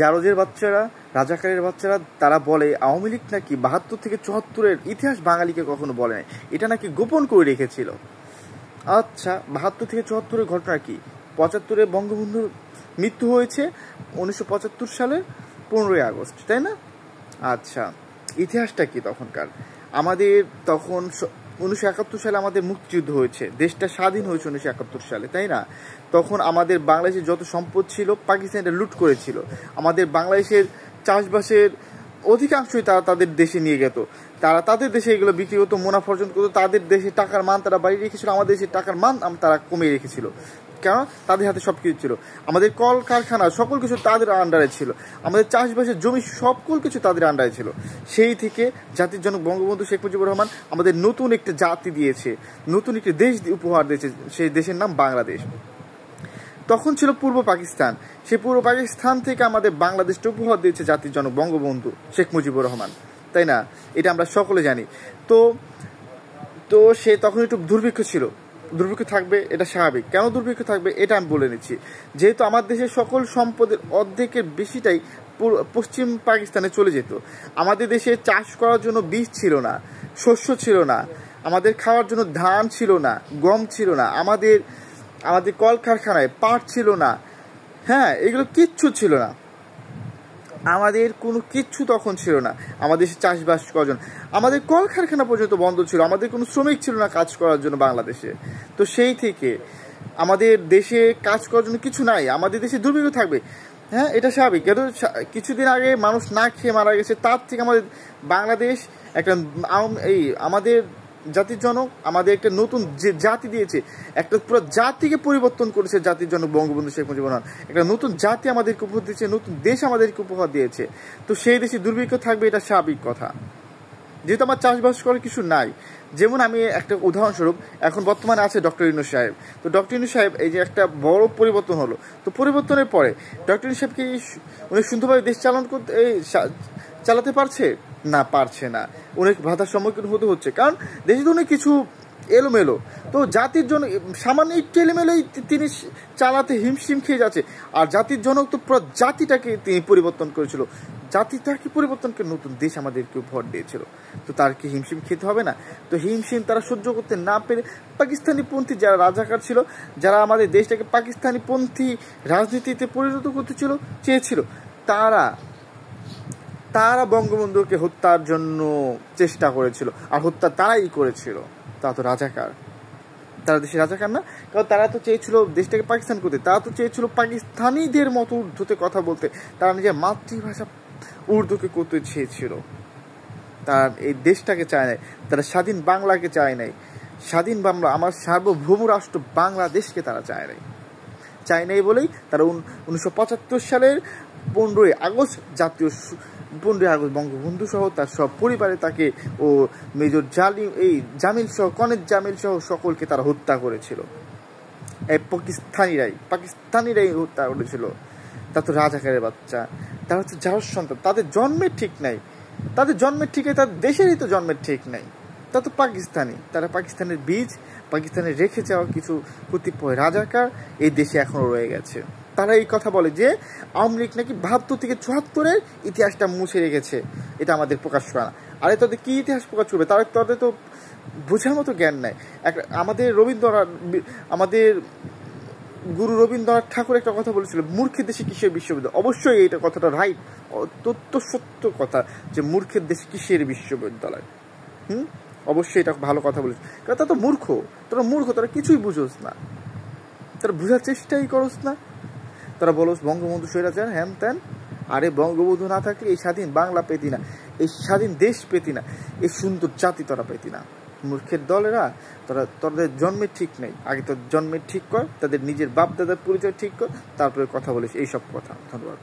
জারজের বাচ্চারা, রাজাকারের বাচ্চারা তারা বলে আওয়ামী লীগ নাকি ৭২ থেকে ৭৪-এর ইতিহাস বাঙালিকে কখনো বলে নাই, এটা নাকি গোপন করে রেখেছিল। আচ্ছা, ৭২ থেকে ৭৪-এর ঘটনা কি? ৭৫-এ বঙ্গবন্ধুর মৃত্যু হয়েছে ১৯৭৫ সালের ১৫ই আগস্ট, তাই না? আচ্ছা, ইতিহাসটা কি তখনকার? আমাদের তখন ১৯৭১ সালে আমাদের মুক্তিযুদ্ধ হয়েছে, দেশটা স্বাধীন হয়েছে ১৯৭১ সালে, তাই না? তখন আমাদের বাংলাদেশের যত সম্পদ ছিল পাকিস্তানিরা লুট করেছিল। আমাদের বাংলাদেশের চাষবাসের অধিকাংশই তারা তাদের দেশে নিয়ে যেত, তারা তাদের দেশে এগুলো বিক্রি করতো, মুনাফা অর্জন করতো। তাদের দেশে টাকার মান তারা বাড়িয়ে রেখেছিল, আমাদের দেশের টাকার মান তারা কমিয়ে রেখেছিল, কারণ তাদের হাতে সব কিছু ছিল। আমাদের কল কারখানা সকল কিছু তাদের আন্ডারে ছিল, আমাদের চাষবাসের জমি সকল কিছু তাদের আন্ডারে ছিল। সেই থেকে জাতির জনক বঙ্গবন্ধু শেখ মুজিবুর রহমান আমাদের নতুন একটা জাতি দিয়েছে, নতুন একটি দেশ উপহার দিয়েছে, সেই দেশের নাম বাংলাদেশ। তখন ছিল পূর্ব পাকিস্তান, সেই পূর্ব পাকিস্তান থেকে আমাদের বাংলাদেশটা উপহার দিয়েছে জাতির জনক বঙ্গবন্ধু শেখ মুজিবুর রহমান, তাই না? এটা আমরা সকলে জানি। তো সে তখন একটু দুর্ভিক্ষ ছিল, দুর্ভিক্ষ থাকবে, এটা স্বাভাবিক। কেন দুর্ভিক্ষ থাকবে এটা আমি বলে নিচ্ছি। যেহেতু আমার দেশের সকল সম্পদের অর্ধেকের বেশিটাই পশ্চিম পাকিস্তানে চলে যেত, আমাদের দেশে চাষ করার জন্য বীজ ছিল না, শস্য ছিল না, আমাদের খাওয়ার জন্য ধান ছিল না, গম ছিল না, আমাদের কলকারখানায় পাট ছিল না, হ্যাঁ, এগুলো কিচ্ছু ছিল না, আমাদের কোনো কিচ্ছু তখন ছিল না। আমাদের দেশে চাষবাস করার জন্য আমাদের কলকারখানা পর্যন্ত বন্ধ ছিল, আমাদের কোনো শ্রমিক ছিল না কাজ করার জন্য বাংলাদেশে। তো সেই থেকে আমাদের দেশে কাজ করার জন্য কিছু নাই, আমাদের দেশে দুর্ভিক্ষ থাকবে, হ্যাঁ, এটা স্বাভাবিক। কিন্তু কিছুদিন আগে মানুষ না খেয়ে মারা গেছে, তার থেকে আমাদের বাংলাদেশ একটা আমাদের জাতির জনক আমাদের একটা নতুন যে জাতি দিয়েছে, একটা পুরো জাতিকে পরিবর্তন করেছে জাতির জনক বঙ্গবন্ধু শেখ মুজিবুর রহমান। একটা নতুন জাতি আমাদেরকে উপহার দিয়েছে, নতুন দেশ আমাদেরকে উপহার দিয়েছে। তো সেই দেশে দুর্ভিক্ষ থাকবে, এটা স্বাভাবিক কথা, যেহেতু আমার চাষবাস করার কিছু নাই। যেমন আমি একটা উদাহরণস্বরূপ, এখন বর্তমানে আছে ডক্টর ইউনূস সাহেব। তো ডক্টর ইউনূস সাহেব এই যে একটা বড় পরিবর্তন হলো, তো পরিবর্তনের পরে ডক্টর ইউনূস সাহেবকে উনি সুন্দরভাবে দেশ চালাতে পারছে না? পারছে না, অনেক বাধার সম্মুখীন হতে হচ্ছে, কারণ দেশে তো অনেক কিছু এলোমেলো। তো জাতির জন্য সামান্য একটু এলোমেলোই তিনি চালাতে হিমশিম খেয়ে যাচ্ছে। আর জাতির জনক তো পুরো জাতিটাকে তিনি পরিবর্তন করেছিল, জাতিটাকে পরিবর্তন করে নতুন দেশ আমাদেরকে উপহার দিয়েছিল। তো তার কি হিমশিম খেতে হবে না? তো হিমশিম তারা সহ্য করতে না পেরে পাকিস্তানি পন্থী যারা রাজাকার ছিল, যারা আমাদের দেশটাকে পাকিস্তানি পন্থী রাজনীতিতে পরিণত করতে চেয়েছিল, তারা বঙ্গবন্ধুকে হত্যার জন্য চেষ্টা করেছিল। আর হত্যা তারাই করেছিল, তা তো রাজাকার, তারা দেশের রাজাকার না? কারণ তারা তো চেয়েছিল দেশটাকে পাকিস্তান করতে, তারা তো চেয়েছিল পাকিস্তানিদের মতো উর্দুতে কথা বলতে, তারা নিজের মাতৃভাষা উর্দুকে করতে চেয়েছিল। তারা এই দেশটাকে চায় নাই, তারা স্বাধীন বাংলাকে চায় নাই, স্বাধীন বাংলা আমার সার্বভৌম রাষ্ট্র বাংলাদেশকে তারা চায় নাই বলেই তারা ১৯৭৫ সালের 15ই আগস্ট 15ই আগস্ট বঙ্গবন্ধু সহ তার সব পরিবারে তাকে ও মেজর জামিল সহ কনেজ জামিল সহ সকলকে তারা হত্যা করেছিল। এই পাকিস্তানিরাই হত্যা করেছিল। তা তো রাজাকারের বাচ্চা, তারা হচ্ছে যার সন্তান, তাদের জন্মের ঠিক নাই, তাদের দেশেরই তো জন্মের ঠিক নাই। তা তো পাকিস্তানি, তারা পাকিস্তানের বীজ, পাকিস্তানের রেখে যাওয়া কিছু কতিপয় রাজাকার এই দেশে এখনো রয়ে গেছে। তারা এই কথা বলে যে আওয়ামী লীগ নাকি ৭২ থেকে ৭৪-এর ইতিহাসটা মুছে রেখেছে, এটা আমাদের প্রকাশ করা না। আরে তাদের কি ইতিহাস প্রকাশ করবে? তাদের তো বোঝার মতো জ্ঞান নাই। আমাদের গুরু রবীন্দ্রনাথ ঠাকুর একটা কথা বলেছিল, মূর্খের দেশে কিসের বিশ্ববিদ্যালয়। অবশ্যই এইটা কথাটা রাইট, সত্য কথা, যে মূর্খের দেশে কিসের বিশ্ববিদ্যালয়। অবশ্যই এটা ভালো কথা বলেছে, কারণ তারা তো মূর্খ, তারা কিছুই বুঝোস না, তারা বোঝার চেষ্টাই করোস না। তারা বলোস বঙ্গবন্ধু স্বৈরাচার, হ্যান ত্যান। আরে বঙ্গবন্ধু না থাকলে এই স্বাধীন বাংলা পেতি না, এই স্বাধীন দেশ পেতি না, এই সুন্দর জাতি তোরা পেতি না। মূর্খের দলেরা, তোদের জন্মের ঠিক নেই, আগে তোর জন্মের ঠিক কর, তাদের নিজের বাপ দাদার পরিচয় ঠিক কর, তারপরে কথা বলিস এইসব কথা। ধন্যবাদ।